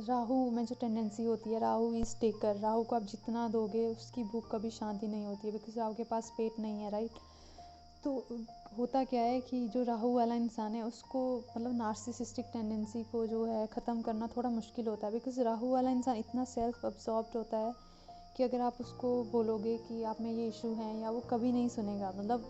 राहु में जो टेंडेंसी होती है, राहु इज़ टेकर, राहु को आप जितना दोगे उसकी भूख कभी शांति नहीं होती है, बिकॉज राहु के पास पेट नहीं है, राइट। तो होता क्या है कि जो राहु वाला इंसान है उसको मतलब नार्सिसिस्टिक टेंडेंसी को जो है ख़त्म करना थोड़ा मुश्किल होता है, बिकॉज राहु वाला इंसान इतना सेल्फ अब्सॉर्ब्ड होता है कि अगर आप उसको बोलोगे कि आप में ये इशू है या वो कभी नहीं सुनेगा। मतलब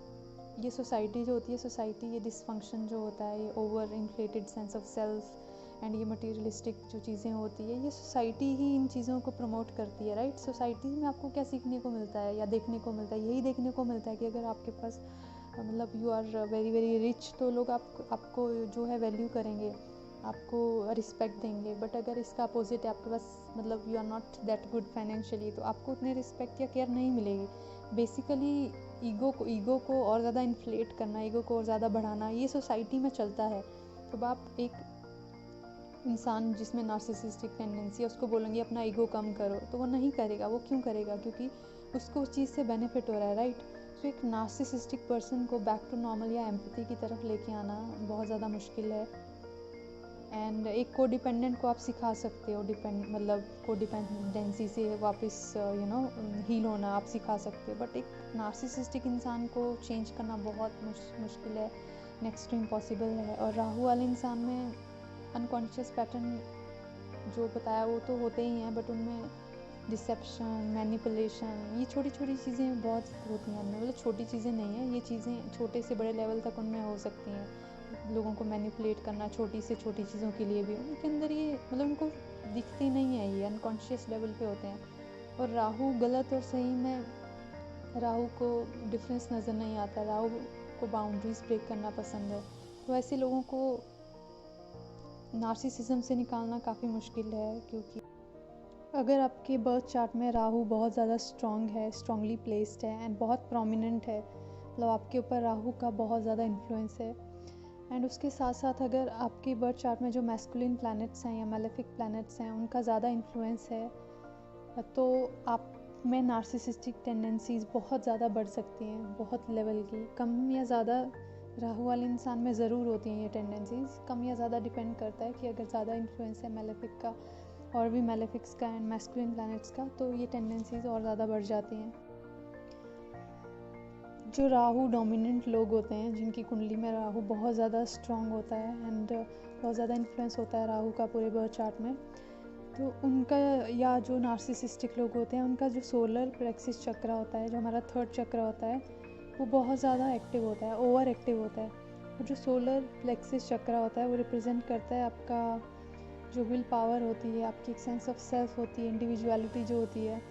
ये सोसाइटी जो होती है, सोसाइटी ये डिसफंक्शन जो होता है, ये over inflated sense of self and ये मटीरियलिस्टिक जो चीज़ें होती है, ये सोसाइटी ही इन चीज़ों को प्रमोट करती है, राइट। सोसाइटी में आपको क्या सीखने को मिलता है या देखने को मिलता है, यही देखने को मिलता है कि अगर आपके पास मतलब you are very very rich तो लोग आपको जो है वैल्यू करेंगे, आपको रिस्पेक्ट देंगे। बट अगर इसका अपोजिट है, आपके पास मतलब you are not that good financially, तो आपको उतने रिस्पेक्ट या केयर नहीं मिलेगी। बेसिकली ईगो को और ज़्यादा इन्फ्लेट करना, ईगो को और ज़्यादा बढ़ाना, ये सोसाइटी में चलता है। तो आप एक इंसान जिसमें नार्सिसिस्टिक टेंडेंसी है उसको बोलेंगे अपना ईगो कम करो, तो वो नहीं करेगा। वो क्यों करेगा? क्योंकि उसको उस चीज़ से बेनिफिट हो रहा है, राइट। तो एक नार्सिसिस्टिक पर्सन को बैक टू नॉर्मल या एम्पैथी की तरफ लेके आना बहुत ज़्यादा मुश्किल है। एंड एक को डिपेंडेंट को आप सिखा सकते हो, मतलब को डिपेंडेंसी से वापस हील होना आप सिखा सकते हो, बट एक नार्सिसिस्टिक इंसान को चेंज करना बहुत मुश्किल है, नेक्स्ट टू इम्पॉसिबल है। और राहु वाले इंसान में अनकॉन्शियस पैटर्न जो बताया वो तो होते ही हैं, बट उनमें डिसेप्शन, मैनिपुलेशन, ये छोटी छोटी चीज़ें बहुत होती हैं उनमें। मतलब छोटी चीज़ें नहीं हैं, ये चीज़ें छोटे से बड़े लेवल तक उनमें हो सकती हैं। लोगों को मैनिपुलेट करना छोटी से छोटी चीज़ों के लिए भी उनके अंदर ये मतलब उनको दिखती नहीं है, ये अनकॉन्शियस लेवल पे होते हैं। और राहु गलत और सही में राहु को डिफरेंस नज़र नहीं आता, राहु को बाउंड्रीज ब्रेक करना पसंद है। तो ऐसे लोगों को नार्सिसिज्म से निकालना काफ़ी मुश्किल है, क्योंकि अगर आपके बर्थ चार्ट में राहु बहुत ज़्यादा स्ट्रॉन्ग है, स्ट्रांगली प्लेस्ड है एंड बहुत प्रोमिनेंट है, मतलब आपके ऊपर राहु का बहुत ज़्यादा इन्फ्लुएंस है। एंड उसके साथ साथ अगर आपके बर्थ चार्ट में जो मैस्कुलिन प्लैनेट्स हैं या मैलेफिक प्लैनेट्स हैं उनका ज़्यादा इन्फ्लुएंस है, तो आप में नार्सिसिस्टिक टेंडेंसीज़ बहुत ज़्यादा बढ़ सकती हैं, बहुत लेवल की। कम या ज़्यादा राहु वाले इंसान में ज़रूर होती हैं ये टेंडेंसीज़, कम या ज़्यादा डिपेंड करता है कि अगर ज़्यादा इन्फ्लुएंस है मैलेफिक का और भी मैलेफिक्स का एंड मैस्कुलिन प्लैनेट्स का, तो ये टेंडेंसीज़ और ज़्यादा बढ़ जाती हैं। जो राहु डोमिनेंट लोग होते हैं, जिनकी कुंडली में राहु बहुत ज़्यादा स्ट्रॉन्ग होता है एंड बहुत ज़्यादा इन्फ्लुएंस होता है राहु का पूरे बर्थ चार्ट में, तो उनका या जो नार्सिसिस्टिक लोग होते हैं उनका जो सोलर प्लेक्सिस चक्र होता है, जो हमारा थर्ड चक्र होता है, वो बहुत ज़्यादा एक्टिव होता है, ओवर एक्टिव होता है। और जो सोलर प्लेक्सिस चक्र होता है वो रिप्रेजेंट करता है आपका जो विल पावर होती है, आपकी एक सेंस ऑफ सेल्फ होती है, इंडिविजुअलिटी जो होती है,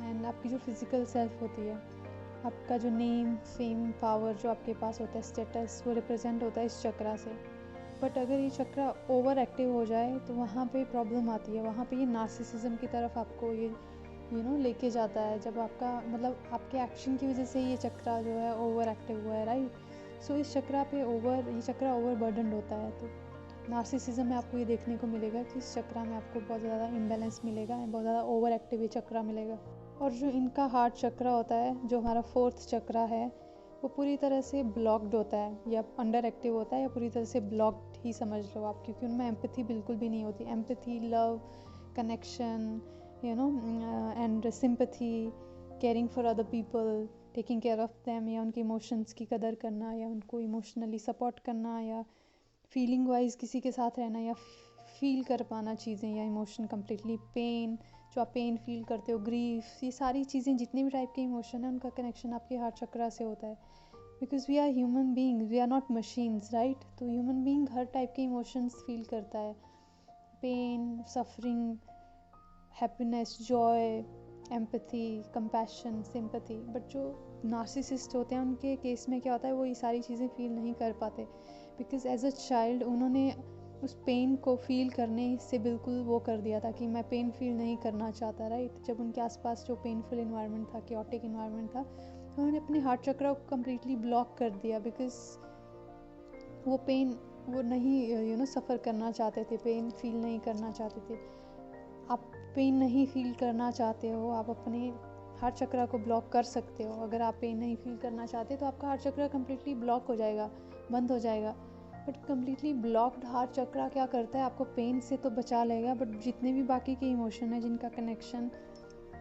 एंड आपकी जो फिज़िकल सेल्फ होती है, आपका जो नेम, फेम, पावर जो आपके पास होता है, स्टेटस, वो रिप्रेजेंट होता है इस चक्रा से। बट अगर ये चक्रा ओवर एक्टिव हो जाए तो वहाँ पे प्रॉब्लम आती है, वहाँ पे ये नार्सिसिज्म की तरफ आपको ये लेके जाता है, जब आपका मतलब आपके एक्शन की वजह से ये चक्रा जो है ओवर एक्टिव हुआ है, राइट। सो इस चक्रा पे ये चक्रा ओवर बर्डनड होता है। तो नार्सिसिज्म में आपको ये देखने को मिलेगा कि इस चक्रा में आपको बहुत ज़्यादा इम्बैलेंस मिलेगा, बहुत ज़्यादा ओवर एक्टिव ये चक्रा मिलेगा। और जो इनका हार्ट चक्रा होता है, जो हमारा फोर्थ चक्रा है, वो पूरी तरह से ब्लॉक्ड होता है या अंडर एक्टिव होता है या पूरी तरह से ब्लॉक्ड ही समझ लो आप, क्योंकि उनमें एम्पैथी बिल्कुल भी नहीं होती। Empathy, love, connection, and sympathy, caring for other people, taking care of them, या उनके इमोशंस की कदर करना या उनको इमोशनली सपोर्ट करना या फीलिंग वाइज किसी के साथ रहना या फील कर पाना चीज़ें या इमोशन कम्प्लीटली, पेन जो आप पेन फील करते हो, ग्रीफ, ये सारी चीज़ें जितने भी टाइप के इमोशन हैं उनका कनेक्शन आपके हार्ट चक्रा से होता है। Because we are human being, we are not machines, right. तो ह्यूमन बींग हर टाइप के इमोशंस फील करता है, pain, suffering, happiness, joy, empathy, compassion, sympathy. But जो नार्सिसिस्ट होते हैं उनके केस में क्या होता है, वो ये सारी चीज़ें फील नहीं कर पाते, बिकॉज एज अ चाइल्ड उन्होंने उस पेन को फील करने से बिल्कुल वो कर दिया था कि मैं पेन फील नहीं करना चाहता, राइट। जब उनके आसपास जो पेनफुल इन्वायरमेंट था, क्योटिक इन्वायरमेंट था, तो उन्होंने अपने हार्ट चक्रा को कम्प्लीटली ब्लॉक कर दिया, बिकॉज वो पेन वो नहीं सफ़र करना चाहते थे, पेन फील नहीं करना चाहते थे। आप पेन नहीं फील करना चाहते हो, आप अपने हार्ट चक्रा को ब्लॉक कर सकते हो। अगर आप पेन नहीं फील करना चाहते तो आपका हार्ट चक्रा कम्प्लीटली ब्लॉक हो जाएगा, बंद हो जाएगा। बट कम्प्लीटली ब्लॉक्ड हार्ट चक्रा क्या करता है, आपको पेन से तो बचा लेगा, बट जितने भी बाकी के इमोशन है जिनका कनेक्शन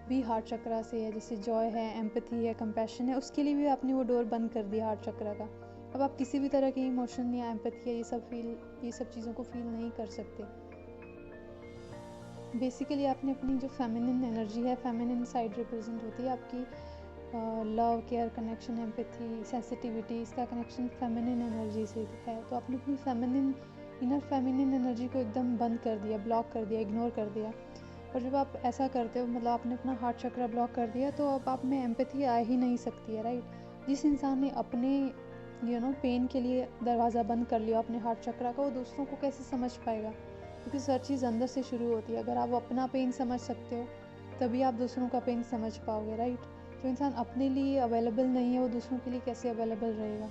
भी हार्ट चक्रा से है, जैसे जॉय है, एम्पैथी है, कंपैशन है, उसके लिए भी आपने वो डोर बंद कर दिया हार्ट चक्रा का। अब आप किसी भी तरह के इमोशन या एम्पैथी या ये सब चीज़ों को फील नहीं कर सकते। बेसिकली आपने अपनी जो फेमिनिन एनर्जी है, फेमिनिन साइड रिप्रेजेंट होती है आपकी, love, care, connection, empathy, sensitivity, इसका कनेक्शन फेमिनिन एनर्जी से है। तो आपने अपनी इनर फेमिनिन एनर्जी को एकदम बंद कर दिया, ब्लॉक कर दिया, इग्नोर कर दिया। और जब आप ऐसा करते हो, मतलब आपने अपना हार्ट चक्रा ब्लॉक कर दिया, तो अब आप में एम्पैथी आ ही नहीं सकती है, राइट। जिस इंसान ने अपने पेन के लिए दरवाज़ा बंद कर लिया अपने हार्ट चक्रा का, वो दूसरों को कैसे समझ पाएगा, क्योंकि हर चीज़ अंदर से शुरू होती है। अगर आप अपना पेन समझ सकते हो तभी आप दूसरों का पेन समझ पाओगे, राइट। जो इंसान अपने लिए अवेलेबल नहीं है, वो दूसरों के लिए कैसे अवेलेबल रहेगा।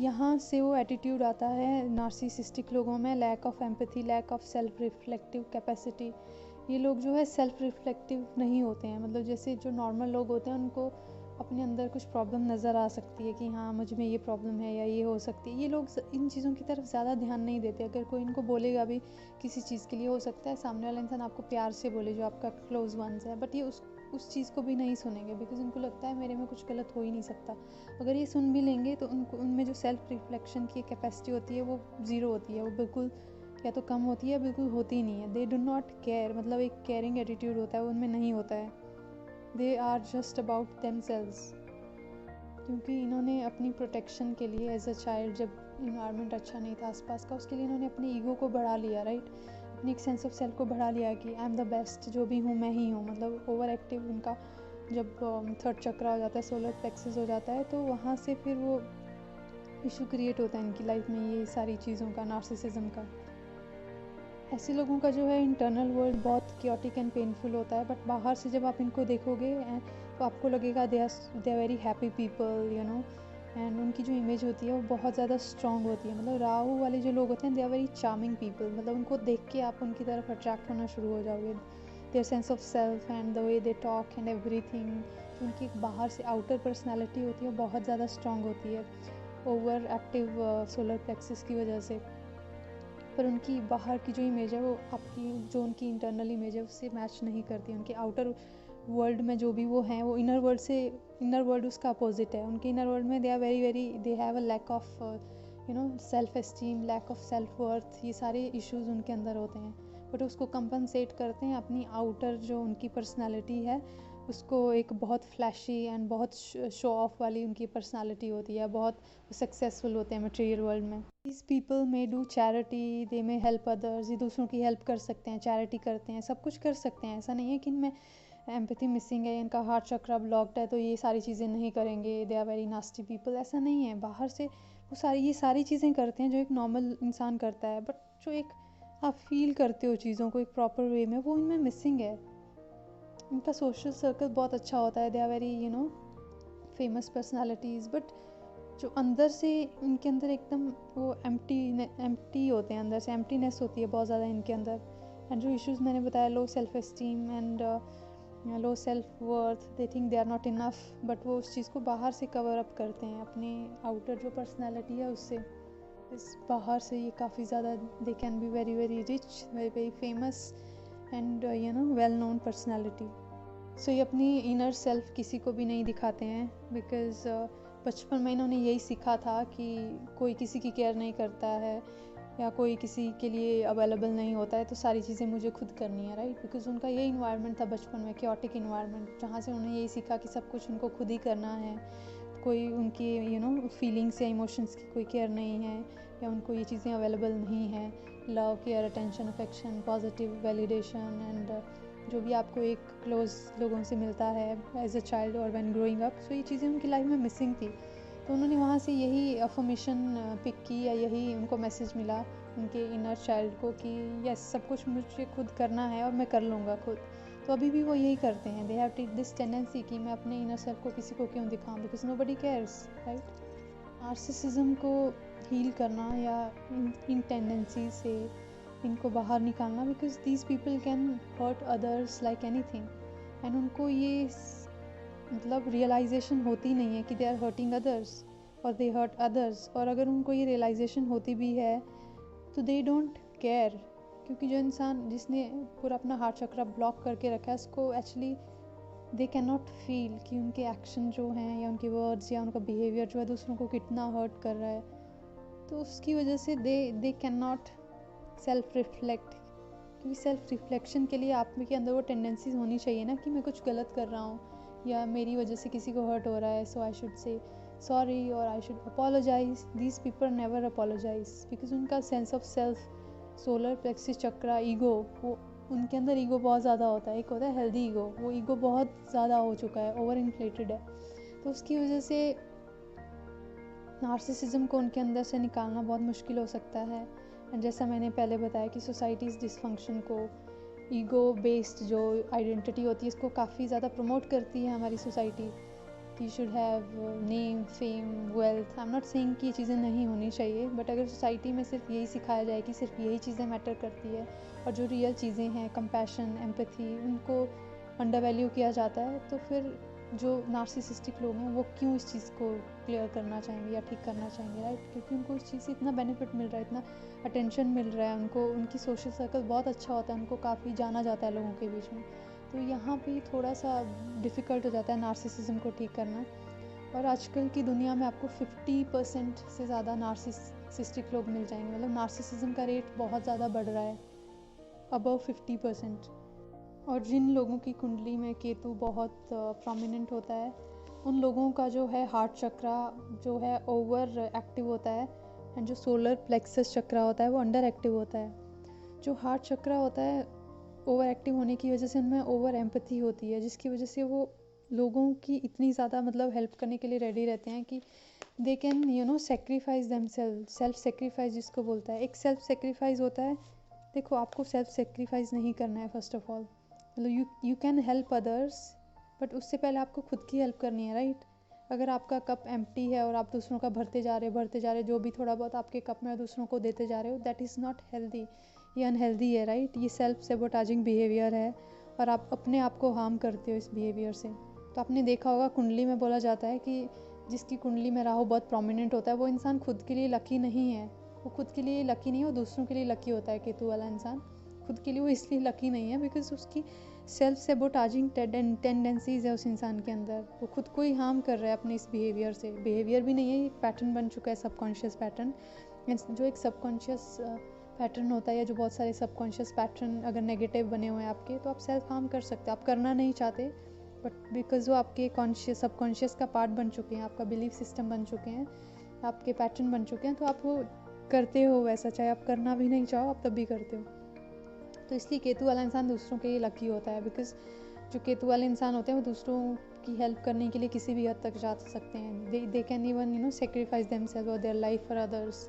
यहाँ से वो एटीट्यूड आता है नार्सिसिस्टिक लोगों में, lack of empathy, lack of self reflective capacity. ये लोग जो है सेल्फ रिफ्लेक्टिव नहीं होते हैं, मतलब जैसे जो नॉर्मल लोग होते हैं उनको अपने अंदर कुछ प्रॉब्लम नज़र आ सकती है कि हाँ मुझ में ये प्रॉब्लम है या ये हो सकती है, ये लोग इन चीज़ों की तरफ ज़्यादा ध्यान नहीं देते। अगर कोई इनको बोलेगा भी किसी चीज़ के लिए, हो सकता है सामने वाला इंसान आपको प्यार से बोले जो आपका क्लोज वंस है, बट ये उस चीज़ को भी नहीं सुनेंगे, बिकॉज उनको लगता है मेरे में कुछ गलत हो ही नहीं सकता। अगर ये सुन भी लेंगे तो उनको उनमें जो सेल्फ रिफ्लेक्शन की कैपेसिटी होती है वो ज़ीरो होती है, वो बिल्कुल या तो कम होती है, बिल्कुल होती ही नहीं है। दे डू नॉट केयर, मतलब एक केयरिंग एटीट्यूड होता है वो उनमें नहीं होता है। They are just about themselves, क्योंकि इन्होंने अपनी प्रोटेक्शन के लिए एज अ चाइल्ड, जब इन्वायरमेंट अच्छा नहीं था आसपास का, उसके लिए इन्होंने अपनी ईगो को बढ़ा लिया, राइट। अपनी एक सेंस ऑफ सेल्फ को बढ़ा लिया कि आई एम द बेस्ट, जो भी हूँ मैं ही हूँ। मतलब ओवर एक्टिव उनका जब थर्ड चक्रा हो जाता है, सोलर प्लेक्सस हो जाता है, तो वहाँ से फिर वो इशू क्रिएट होता है इनकी लाइफ में, ये सारी चीज़ों का, नार्सिसिज्म का। ऐसे लोगों का जो है इंटरनल वर्ल्ड बहुत क्योटिक एंड पेनफुल होता है, बट बाहर से जब आप इनको देखोगे तो आपको लगेगा they are very happy people, and उनकी जो इमेज होती है वो बहुत ज़्यादा स्ट्रॉन्ग होती है। मतलब राहु वाले जो लोग होते हैं they are very charming people, मतलब उनको देख के आप उनकी तरफ अट्रैक्ट होना शुरू हो जाओगे। Their sense of self and the way they talk and everything, जो उनकी बाहर से आउटर पर्सनैलिटी होती है वो बहुत ज़्यादा स्ट्रॉन्ग होती है ओवर एक्टिव सोलर प्लेक्सस की वजह से। पर उनकी बाहर की जो इमेज है वो आपकी जो उनकी इंटरनल इमेज है उससे मैच नहीं करती। उनके आउटर वर्ल्ड में जो भी वो हैं, वो इनर वर्ल्ड उसका अपोजिट है। उनके इनर वर्ल्ड में they are very they have a lack of self esteem, lack of self worth, ये सारे इश्यूज उनके अंदर होते हैं। बट उसको कंपनसेट करते हैं अपनी आउटर जो उनकी पर्सनालिटी है उसको, एक बहुत फ्लैशी एंड बहुत शो ऑफ वाली उनकी पर्सनालिटी होती है, बहुत सक्सेसफुल होते हैं मटेरियल वर्ल्ड में। These people may do charity, they may help others, ये दूसरों की हेल्प कर सकते हैं, चैरिटी करते हैं, सब कुछ कर सकते हैं। ऐसा नहीं है कि इनमें एम्पैथी मिसिंग है, इनका हार्ट चक्रा ब्लॉक्ड है तो ये सारी चीज़ें नहीं करेंगे, they are very nasty people, ऐसा नहीं है। बाहर से वो ये सारी चीज़ें करते हैं जो एक नॉर्मल इंसान करता है, बट जो एक आप फील करते हो चीज़ों को एक प्रॉपर वे में, वो इनमें मिसिंग है। इनका सोशल सर्कल बहुत अच्छा होता है, they are very famous personalities, but जो अंदर से इनके अंदर एकदम वो एम्प्टी होते हैं, अंदर से एम्प्टीनेस होती है बहुत ज़्यादा इनके अंदर। एंड जो इश्यूज़ मैंने बताया, low self esteem and low self worth, they think they are not enough, but वो उस चीज़ को बाहर से कवर अप करते हैं अपने आउटर जो पर्सनैलिटी है उससे। इस बाहर से ये काफ़ी ज़्यादा they can be very very rich, very very famous and well known personality. So ये अपनी इनर सेल्फ किसी को भी नहीं दिखाते हैं, बिकॉज बचपन में इन्होंने यही सीखा था कि कोई किसी की केयर नहीं करता है या कोई किसी के लिए अवेलेबल नहीं होता है, तो सारी चीज़ें मुझे खुद करनी है, राइट। बिकॉज उनका ये इन्वायरमेंट था बचपन में, क्योटिक इन्वायरमेंट, जहाँ से उन्हें यही सीखा कि सब कुछ उनको खुद ही करना है। कोई उनकी फीलिंग्स या इमोशंस की कोई केयर नहीं है, या उनको ये चीज़ें अवेलेबल नहीं हैं। Love, care, attention, affection, positive validation and जो भी आपको एक क्लोज लोगों से मिलता है एज अ चाइल्ड और व्हेन ग्रोइंग अप, सो ये चीज़ें उनकी लाइफ में मिसिंग थी। तो उन्होंने वहाँ से यही अफर्मेशन पिक की, या यही उनको मैसेज मिला उनके इनर चाइल्ड को कि यस, सब कुछ मुझे खुद करना है और मैं कर लूँगा खुद। तो अभी भी वो यही करते हैं, दे हैव दिस टेंडेंसी कि मैं अपने इनर सेल्फ को किसी को क्यों दिखाऊं, because nobody cares, right. Narcissism को हील करना या इन टेंडेंसी से इनको बाहर निकालना, because these people can hurt others like anything, and उनको ये मतलब रियलाइजेशन होती नहीं है कि दे आर हर्टिंग अदर्स, और दे हर्ट अदर्स, और अगर उनको ये रियलाइजेशन होती भी है तो दे डोंट केयर, क्योंकि जो इंसान जिसने पूरा अपना हार्ट चक्र ब्लॉक करके रखा है उसको actually they can not feel कि उनके एक्शन जो हैं या उनके वर्ड्स या उनका बिहेवियर जो है दूसरों को कितना हर्ट कर रहा है। तो उसकी वजह से they can not self reflect, क्योंकि सेल्फ रिफ्लेक्शन के लिए आप में के अंदर वो टेंडेंसीज होनी चाहिए ना कि मैं कुछ गलत कर रहा हूँ या मेरी वजह से किसी को हर्ट हो रहा है, सो आई शुड से सॉरी और I should apologise. These people never apologise because उनका sense of self, solar plexus chakra, ego, वो उनके अंदर ईगो बहुत ज़्यादा होता है। एक होता है हेल्दी ईगो, वो ईगो बहुत ज़्यादा हो चुका है, ओवर इन्फ्लेटेड है। तो उसकी वजह से नार्सिसिज्म को उनके अंदर से निकालना बहुत मुश्किल हो सकता है। एंड जैसा मैंने पहले बताया कि सोसाइटीज़ डिसफंक्शन को, ईगो बेस्ड जो आइडेंटिटी होती है इसको काफ़ी ज़्यादा प्रमोट करती है हमारी सोसाइटी कि you should have name, fame, wealth. I am not saying कि ये चीज़ें नहीं होनी चाहिए, बट अगर सोसाइटी में सिर्फ यही सिखाया जाए कि सिर्फ यही चीज़ें मैटर करती है और जो रियल चीज़ें हैं, कंपैशन, एम्पैथी, उनको अंडर वैल्यू किया जाता है, तो फिर जो नार्सिसिस्टिक लोग हैं वो क्यों इस चीज़ को क्लियर करना चाहेंगे या ठीक करना चाहेंगे, राइट? क्योंकि उनको इस चीज़ से इतना बेनिफिट मिल रहा है, इतना अटेंशन मिल रहा है उनको, उनकी सोशल सर्कल बहुत अच्छा होता है, उनको काफ़ी जाना जाता है लोगों के बीच में। तो यहाँ पे थोड़ा सा डिफ़िकल्ट हो जाता है नार्सिसिज्म को ठीक करना। और आजकल की दुनिया में आपको 50% से ज़्यादा नार्सिसिस्टिक लोग मिल जाएंगे, मतलब नार्सिसिज्म का रेट बहुत ज़्यादा बढ़ रहा है, अबव 50%। और जिन लोगों की कुंडली में केतु बहुत प्रोमिनेंट होता है उन लोगों का जो है हार्ट चक्रा जो है ओवर एक्टिव होता है, एंड जो सोलर प्लेक्सस चक्रा होता है वो अंडर एक्टिव होता है। जो हार्ट चक्रा होता है ओवर एक्टिव होने की वजह से उनमें ओवर एम्पैथी होती है, जिसकी वजह से वो लोगों की इतनी ज़्यादा मतलब हेल्प करने के लिए रेडी रहते हैं कि they can sacrifice themself. Self sacrifice जिसको बोलता है, एक सेल्फ सेक्रीफाइस होता है। देखो, आपको सेल्फ सेक्रीफाइस नहीं करना है फर्स्ट ऑफ ऑल, मतलब you can help others, but उससे पहले आपको खुद की हेल्प करनी है, राइट? अगर आपका कप एम्प्टी है और आप दूसरों का भरते जा रहे जो भी थोड़ा बहुत आपके कप में दूसरों को देते जा रहे हो, दैट इज़ नॉट हेल्दी, ये अनहेल्दी है, राइट? ये सेल्फ सेबोटाजिंग बिहेवियर है और आप अपने आप को हार्म करते हो इस बिहेवियर से। तो आपने देखा होगा कुंडली में बोला जाता है कि जिसकी कुंडली में राहु बहुत प्रोमिनेंट होता है वो इंसान खुद के लिए लकी नहीं है, वो खुद के लिए लकी नहीं है, वो दूसरों के लिए लकी होता है। केतु वाला इंसान खुद के लिए वो इसलिए लकी नहीं है बिकॉज उसकी सेल्फ सेबोटाजिंग टेंडेंसीज है उस इंसान के अंदर, वो खुद को ही हार्म कर रहा है अपने इस बिहेवियर से। बिहेवियर भी नहीं है, एक पैटर्न बन चुका है, सबकॉन्शियस पैटर्न। जो एक सबकॉन्शियस पैटर्न होता है या जो बहुत सारे सबकॉन्शियस पैटर्न अगर नेगेटिव बने हुए हैं आपके, तो आप सेल्फ हार्म कर सकते हो। आप करना नहीं चाहते बट बिकॉज वो आपके कॉन्शियस सबकॉन्शियस का पार्ट बन चुके हैं, आपका बिलीफ सिस्टम बन चुके हैं, आपके पैटर्न बन चुके हैं, तो आप वो करते हो वैसा, चाहे आप करना भी नहीं चाहो आप तब भी करते हो। तो इसलिए केतु वाला इंसान दूसरों के लिए लकी होता है, बिकॉज जो केतु वाले इंसान होते हैं वो दूसरों की हेल्प करने के लिए किसी भी हद तक जा सकते हैं। They can even sacrifice themselves और their life for others.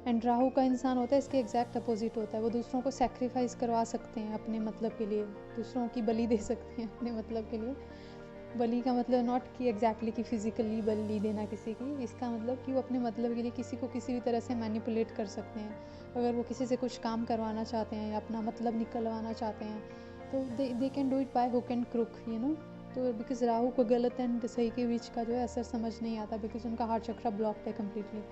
And Rahu का इंसान होता है इसके एग्जैक्ट अपोजिट होता है, वो दूसरों को सेक्रीफाइस करवा सकते हैं अपने मतलब के लिए, दूसरों की बलि दे सकते हैं अपने मतलब के लिए। बलि का मतलब नॉट कि एग्जैक्टली कि फिजिकली बलि देना किसी की, इसका मतलब कि वो अपने मतलब के लिए किसी को किसी भी तरह से मैनिपुलेट कर सकते हैं। अगर वो किसी से कुछ काम करवाना चाहते हैं या अपना मतलब निकलवाना चाहते हैं तो they can do it by hook and crook, तो बिकॉज राहु को गलत एंड सही के बीच का जो है असर समझ नहीं आता, बिकॉज उनका हार्ट चक्र ब्लॉक्ड है कम्प्लीटली।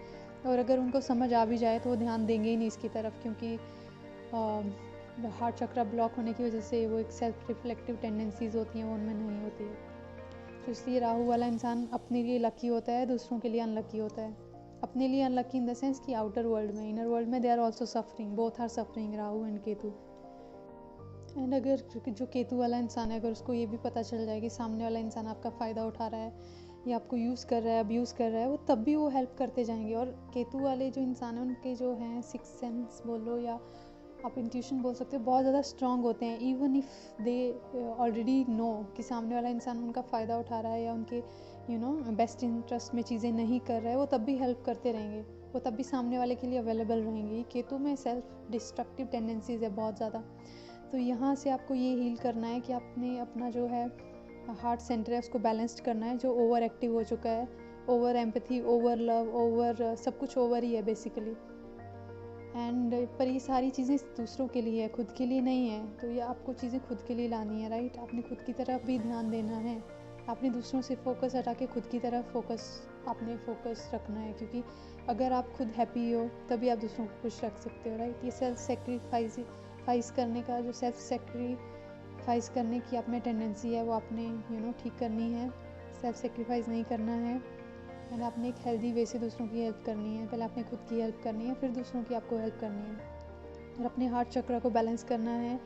और अगर उनको समझ आ भी जाए तो वो ध्यान देंगे ही नहीं इसकी तरफ, क्योंकि हार्ट चक्र ब्लॉक होने की वजह से वो एक सेल्फ रिफ्लेक्टिव टेंडेंसीज होती हैं वो उनमें नहीं होती है। तो इसलिए राहु वाला इंसान अपने लिए लकी होता है, दूसरों के लिए अनलकी होता है। अपने लिए अनलकी इन द सेंस कि आउटर वर्ल्ड में, इनर वर्ल्ड में they are also suffering, both are suffering, Rahu and Ketu. And अगर जो केतु वाला इंसान है, अगर उसको ये भी पता चल जाए कि सामने वाला इंसान आपका फ़ायदा उठा रहा है या आपको यूज़ कर रहा है, अब्यूज़ कर रहा है, वो तब भी वो हेल्प करते जाएंगे। और केतु वाले जो इंसान हैं उनके जो हैं सिक्स सेंस बोलो या आप इंट्यूशन बोल सकते हो, बहुत ज़्यादा स्ट्रांग होते हैं। Even if they already know कि सामने वाला इंसान उनका फ़ायदा उठा रहा है या उनके बेस्ट इंटरेस्ट में चीज़ें नहीं कर रहा है, वो तब भी हेल्प करते रहेंगे, वो तब भी सामने वाले के लिए अवेलेबल रहेंगे। केतु में सेल्फ डिस्ट्रक्टिव टेंडेंसीज है बहुत ज़्यादा। तो यहाँ से आपको ये हील करना है कि आपने अपना जो है हार्ट सेंटर है उसको बैलेंस्ड करना है, जो ओवर एक्टिव हो चुका है, over empathy, over love, over सब कुछ ओवर ही है बेसिकली। एंड पर ये सारी चीज़ें दूसरों के लिए है, खुद के लिए नहीं है। तो ये आपको चीज़ें खुद के लिए लानी है, राइट? आपने खुद की तरफ भी ध्यान देना है, आपने दूसरों से फोकस हटा के खुद की तरफ फोकस आपने फोकस रखना है, क्योंकि अगर आप खुद हैप्पी हो तभी आप दूसरों को खुश रख सकते हो, राइट। ये सेल्फ सेक्रीफाइस करने का, जो सेल्फ सेक्रीफाइस करने की आप में टेंडेंसी है, वो आपने ठीक करनी है। सेल्फ सेक्रीफाइस नहीं करना है, एंड आपने एक हेल्दी वे से दूसरों की हेल्प करनी है। पहले आपने खुद की हेल्प करनी है, फिर दूसरों की आपको हेल्प करनी है, और अपने हार्ट चक्र को बैलेंस करना है।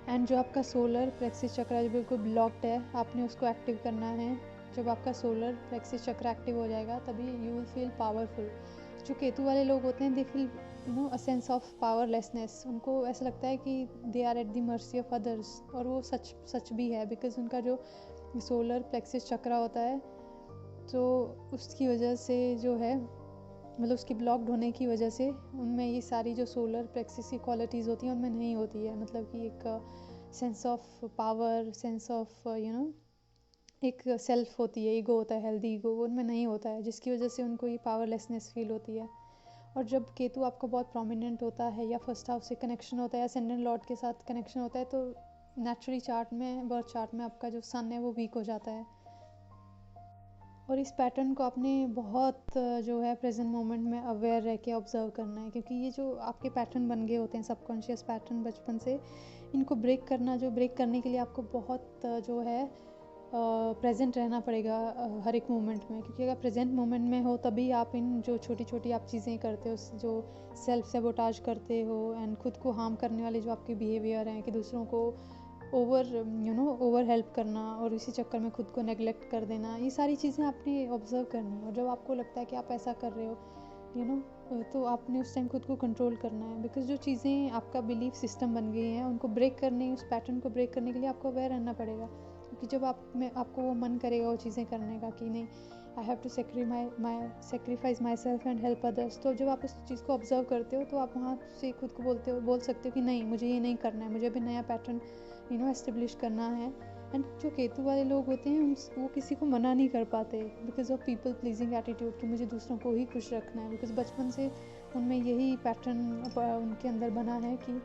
एंड जो आपका सोलर प्लेक्सिस चक्र जो बिल्कुल ब्लॉक्ड है, आपने उसको एक्टिव करना है। जब आपका सोलर प्लेक्सिस चक्र एक्टिव हो जाएगा तभी यू विल फील पावरफुल। जो केतु वाले लोग होते हैं, they feel a sense of powerlessness. उनको ऐसा लगता है कि they are at the mercy of others, और वो सच भी है, बिकॉज उनका जो सोलर प्लेक्सिस चक्र होता है, तो उसकी वजह से जो है, मतलब उसकी ब्लॉक्ड होने की वजह से उनमें ये सारी जो सोलर प्लेक्सिस की क्वालिटीज़ होती हैं उनमें नहीं होती है। मतलब कि एक sense of power, sense of एक सेल्फ होती है, ईगो होता है, हेल्दी ईगो, वो उनमें नहीं होता है, जिसकी वजह से उनको ये पावरलेसनेस फील होती है। और जब केतु आपका बहुत प्रोमिनेंट होता है, या फर्स्ट हाउस से कनेक्शन होता है, या असेंडेंट लॉर्ड के साथ कनेक्शन होता है, तो नेचुरली चार्ट में, बर्थ चार्ट में आपका जो सन है वो वीक हो जाता है। और इस पैटर्न को आपने बहुत जो है प्रेजेंट मोमेंट में अवेयर रह के ऑब्जर्व करना है, क्योंकि ये जो आपके पैटर्न बन गए होते हैं, सबकॉन्शियस पैटर्न बचपन से, इनको ब्रेक करने के लिए आपको बहुत जो है प्रेजेंट रहना पड़ेगा हर एक मोमेंट में। क्योंकि अगर प्रेजेंट मोमेंट में हो तभी आप इन जो छोटी छोटी आप चीज़ें करते हो, जो सेल्फ सेबोटाज करते हो, एंड खुद को हार्म करने वाले जो आपके बिहेवियर हैं, कि दूसरों को ओवर हेल्प करना और इसी चक्कर में खुद को नेगलेक्ट कर देना, ये सारी चीज़ें आपने ऑब्जर्व करनी है। और जब आपको लगता है कि आप ऐसा कर रहे हो तो आपने उस टाइम खुद को कंट्रोल करना है, बिकॉज जो चीज़ें आपका बिलीफ सिस्टम बन गई हैं, उनको ब्रेक करने, उस पैटर्न को ब्रेक करने के लिए आपको अवेयर रहना पड़ेगा। क्योंकि जब आपको वो मन करेगा वो चीज़ें करने का कि नहीं, I have to sacrifice myself and help others, तो जब आप उस चीज़ को ऑब्जर्व करते हो तो आप वहाँ से खुद को बोल सकते हो कि नहीं, मुझे ये नहीं करना है, मुझे अभी नया पैटर्न एस्टेब्लिश करना है। एंड जो केतु वाले लोग होते हैं वो किसी को मना नहीं कर पाते, because of people pleasing attitude, कि मुझे दूसरों को ही खुश रखना है। बिकॉज बचपन से उनमें यही पैटर्न उनके अंदर बना है कि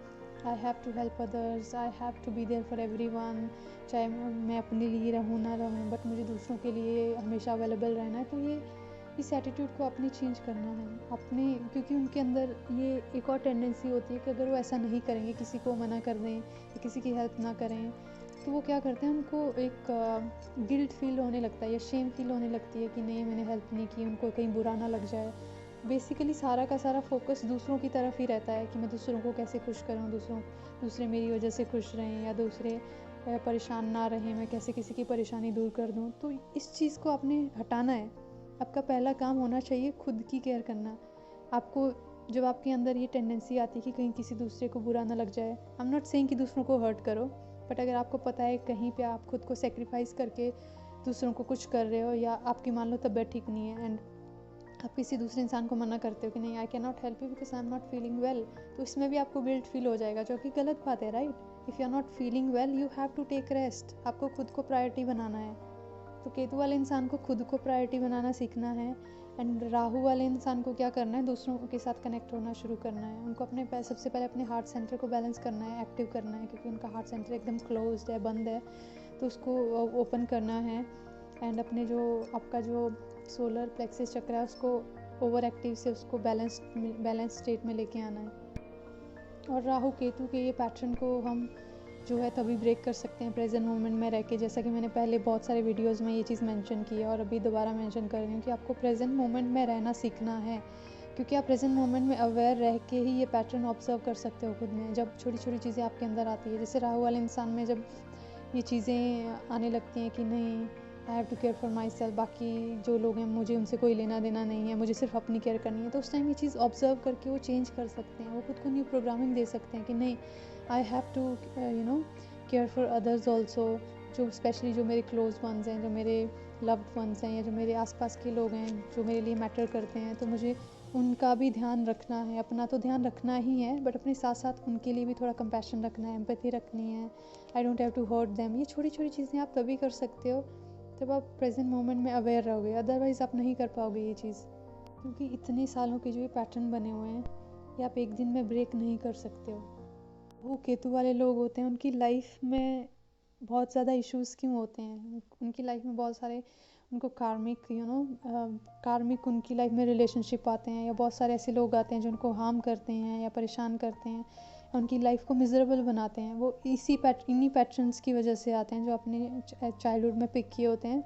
I have to help others, I have to be there for everyone, चाहे मैं अपने लिए रहूँ ना रहूँ, बट मुझे दूसरों के लिए हमेशा अवेलेबल रहना है। तो इस एटीट्यूड को आपने चेंज करना है अपने, क्योंकि उनके अंदर ये एक और टेंडेंसी होती है कि अगर वो ऐसा नहीं करेंगे, किसी को मना कर दें या किसी की हेल्प ना करें, तो वो क्या करते हैं, उनको एक गिल्ट फील होने लगता है या शेम फील होने लगती है कि नहीं, मैंने हेल्प नहीं की, उनको कहीं बुरा ना लग जाए। बेसिकली सारा का सारा फोकस दूसरों की तरफ ही रहता है कि मैं दूसरों को कैसे खुश करूं, दूसरे मेरी वजह से खुश रहें, या दूसरे परेशान ना रहें, मैं कैसे किसी की परेशानी दूर कर दूं। तो इस चीज़ को आपने हटाना है। आपका पहला काम होना चाहिए खुद की केयर करना। आपको जब आपके अंदर ये टेंडेंसी आती है कि कहीं किसी दूसरे को बुरा ना लग जाए, आई एम नॉट सेइंग कि दूसरों को हर्ट करो, बट अगर आपको पता है कहीं पे आप खुद को सेक्रीफाइस करके दूसरों को कुछ कर रहे हो, या आपकी मान लो तबीयत ठीक नहीं है एंड आप किसी दूसरे इंसान को मना करते हो कि नहीं, I can not help you because I am not feeling well, तो इसमें भी आपको गिल्ट फील हो जाएगा, जो कि गलत बात है, right. If you are not feeling well, you have to take rest. आपको खुद को प्रायोरिटी बनाना है। तो केतु वाले इंसान को खुद को प्रायोरिटी बनाना सीखना है, एंड राहु वाले इंसान को क्या करना है, दूसरों के साथ कनेक्ट होना शुरू करना है। उनको सबसे पहले अपने हार्ट सेंटर को बैलेंस करना है, एक्टिव करना है, क्योंकि उनका हार्ट सेंटर एकदम क्लोज्ड है, बंद है, तो उसको ओपन करना है। एंड अपने जो आपका जो सोलर प्लेक्सिस चक्र है, उसको ओवर एक्टिव से उसको बैलेंस स्टेट में लेके आना है। और राहु केतु के ये पैटर्न को हम जो है तभी ब्रेक कर सकते हैं प्रेजेंट मोमेंट में रह के, जैसा कि मैंने पहले बहुत सारे वीडियोस में ये चीज़ मेंशन की है, और अभी दोबारा मेंशन कर रही हूँ कि आपको प्रेजेंट मोमेंट में रहना सीखना है। क्योंकि आप प्रेजेंट मोमेंट में अवेयर रह के ही ये पैटर्न ऑब्जर्व कर सकते हो खुद में। जब छोटी छोटी चीज़ें आपके अंदर आती है, जैसे राहु वाले इंसान में जब ये चीज़ें आने लगती हैं कि नहीं, I have to care for myself, बाकी जो लोग हैं मुझे उनसे कोई लेना देना नहीं है, मुझे सिर्फ अपनी केयर करनी है, तो उस टाइम ये चीज़ ऑब्जर्व करके वो चेंज कर सकते हैं। वो खुद को न्यू प्रोग्रामिंग दे सकते हैं कि नहीं, I have to care for others also, जो स्पेशली जो मेरे क्लोज वंस हैं, जो मेरे लव्ड वंस हैं, या जो मेरे आसपास के लोग हैं जो मेरे लिए मैटर करते हैं, तो मुझे उनका भी ध्यान रखना है। अपना तो ध्यान रखना ही है, बट अपने साथ साथ उनके लिए भी थोड़ा कंपैशन रखना है, एम्पैथी रखनी है। I don't have to hurt them. ये छोटी छोटी चीज़ें आप तभी कर सकते हो जब आप प्रेजेंट मोमेंट में अवेयर रहोगे, अदरवाइज़ आप नहीं कर पाओगे ये चीज़। क्योंकि इतने सालों के जो ये पैटर्न बने हुए हैं, ये आप एक दिन में ब्रेक नहीं कर सकते हो। वो केतु वाले लोग होते हैं, उनकी लाइफ में बहुत ज़्यादा इश्यूज़ क्यों होते हैं, उनकी लाइफ में बहुत सारे उनको कार्मिक उनकी लाइफ में रिलेशनशिप आते हैं, या बहुत सारे ऐसे लोग आते हैं जो उनको हार्म करते हैं या परेशान करते हैं, उनकी लाइफ को मिजरेबल बनाते हैं। वो इन्हीं पैटर्न्स की वजह से आते हैं जो अपने चाइल्डहुड में पिक किए होते हैं।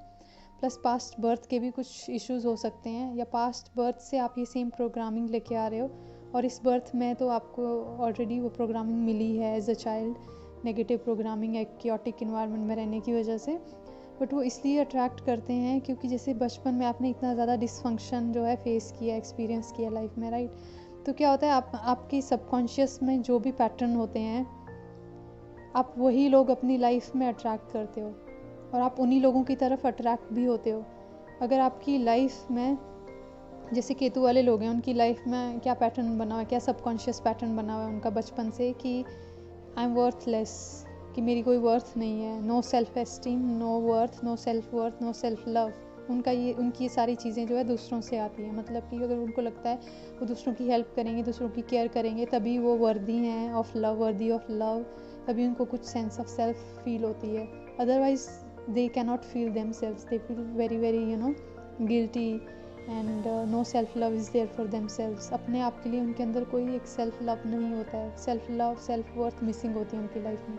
प्लस पास्ट बर्थ के भी कुछ इश्यूज हो सकते हैं, या पास्ट बर्थ से आप ये सेम प्रोग्रामिंग लेके आ रहे हो और इस बर्थ में तो आपको ऑलरेडी वो प्रोग्रामिंग मिली है as a child, negative programming एक क्योटिक इन्वायरमेंट में रहने की वजह से। बट वो इसलिए अट्रैक्ट करते हैं क्योंकि जैसे बचपन में आपने इतना ज़्यादा डिसफंक्शन जो है फेस किया, एक्सपीरियंस किया लाइफ में, राइट। तो क्या होता है, आपकी सबकॉन्शियस में जो भी पैटर्न होते हैं, आप वही लोग अपनी लाइफ में अट्रैक्ट करते हो और आप उन्हीं लोगों की तरफ अट्रैक्ट भी होते हो। अगर आपकी लाइफ में जैसे केतु वाले लोग हैं, उनकी लाइफ में क्या पैटर्न बना हुआ है, क्या सबकॉन्शियस पैटर्न बना हुआ है उनका बचपन से कि आई एम वर्थलेस, कि मेरी कोई वर्थ नहीं है, no self esteem, no worth, no self worth, no self love. उनकी ये सारी चीज़ें जो है दूसरों से आती हैं। मतलब कि अगर उनको लगता है वो दूसरों की हेल्प करेंगे, दूसरों की केयर करेंगे, तभी वो वर्दी हैं of love, worthy of love, तभी उनको कुछ सेंस ऑफ सेल्फ फील होती है। Otherwise they cannot feel themselves, they feel very very guilty and no self love is there for themselves. अपने आप के लिए उनके अंदर कोई एक सेल्फ लव नहीं होता है, self love, self worth missing होती है उनकी लाइफ में।